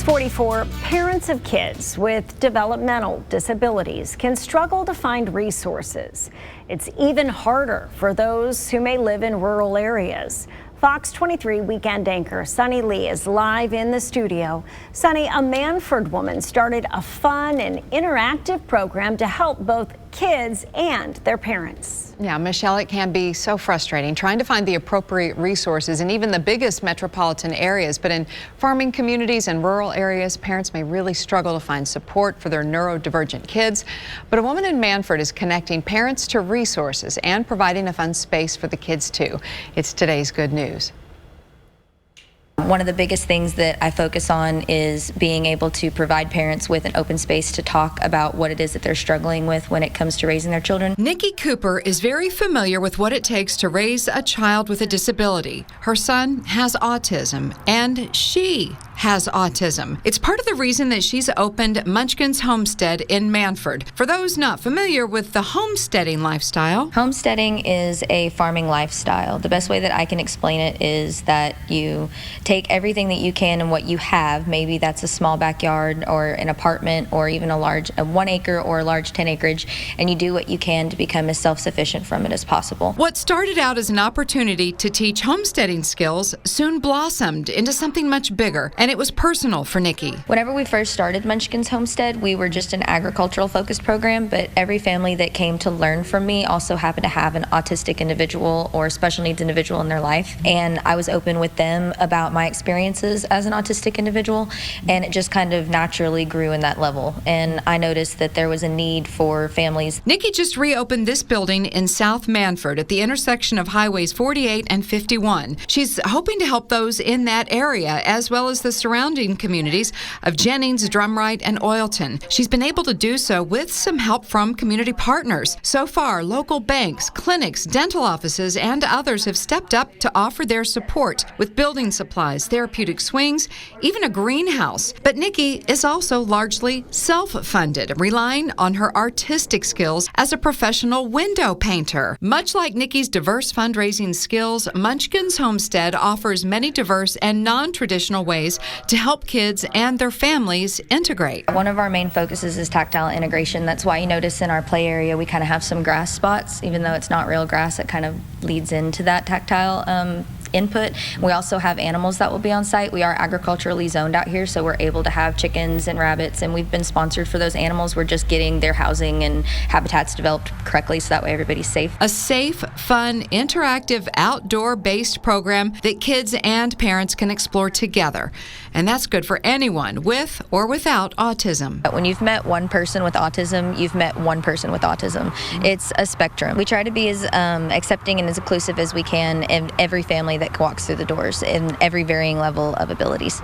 6:44, parents of kids with developmental disabilities can struggle to find resources. It's even harder for those who may live in rural areas. Fox 23 weekend anchor Sunny Lee is live in the studio. Sunny, a Mannford woman started a fun and interactive program to help both kids and their parents. Yeah, Michelle, it can be so frustrating trying to find the appropriate resources in even the biggest metropolitan areas. But in farming communities and rural areas, parents may really struggle to find support for their neurodivergent kids. But a woman in Mannford is connecting parents to resources and providing a fun space for the kids too. It's today's good news. One of the biggest things that I focus on is being able to provide parents with an open space to talk about what it is that they're struggling with when it comes to raising their children. Nikki Cooper is very familiar with what it takes to raise a child with a disability. Her son has autism, and she has autism. It's part of the reason that she's opened Munchkin's Homestead in Mannford. For those not familiar with the homesteading lifestyle, homesteading is a farming lifestyle. The best way that I can explain it is that you take everything that you can and what you have, maybe that's a small backyard or an apartment or even a 1 acre or a large 10 acreage, and you do what you can to become as self-sufficient from it as possible. What started out as an opportunity to teach homesteading skills soon blossomed into something much bigger, and it was personal for Nikki. Whenever we first started Munchkin's Homestead, we were just an agricultural focused program, but every family that came to learn from me also happened to have an autistic individual or special needs individual in their life, and I was open with them about my experiences as an autistic individual, and it just kind of naturally grew in that level, and I noticed that there was a need for families. Nikki just reopened this building in South Mannford at the intersection of highways 48 and 51. She's hoping to help those in that area as well as the surrounding communities of Jennings, Drumright, and Oilton. She's been able to do so with some help from community partners. So far, local banks, clinics, dental offices, and others have stepped up to offer their support with building supplies, therapeutic swings, even a greenhouse. But Nikki is also largely self-funded, relying on her artistic skills as a professional window painter. Much like Nikki's diverse fundraising skills, Munchkin's Homestead offers many diverse and non-traditional ways to help kids and their families integrate. One of our main focuses is tactile integration. That's why you notice in our play area we kind of have some grass spots. Even though it's not real grass, it kind of leads into that tactile input. We also have animals that will be on site. We are agriculturally zoned out here, so we're able to have chickens and rabbits, and we've been sponsored for those animals. We're just getting their housing and habitats developed correctly so that way everybody's safe. A safe, fun, interactive, outdoor-based program that kids and parents can explore together. And that's good for anyone with or without autism. When you've met one person with autism, you've met one person with autism. It's a spectrum. We try to be as accepting and as inclusive as we can in every family that walks through the doors in every varying level of abilities.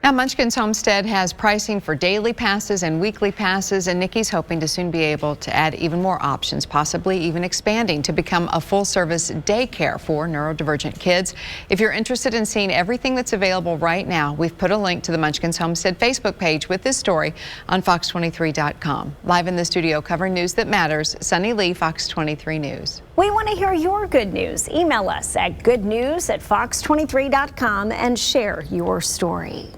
Now, Munchkin's Homestead has pricing for daily passes and weekly passes, and Nikki's hoping to soon be able to add even more options, possibly even expanding to become a full-service daycare for neurodivergent kids. If you're interested in seeing everything that's available right now, we've put a link to the Munchkin's Homestead Facebook page with this story on fox23.com. Live in the studio covering news that matters, Sunny Lee, Fox 23 News. We want to hear your good news. Email us at goodnews@fox23.com and share your story.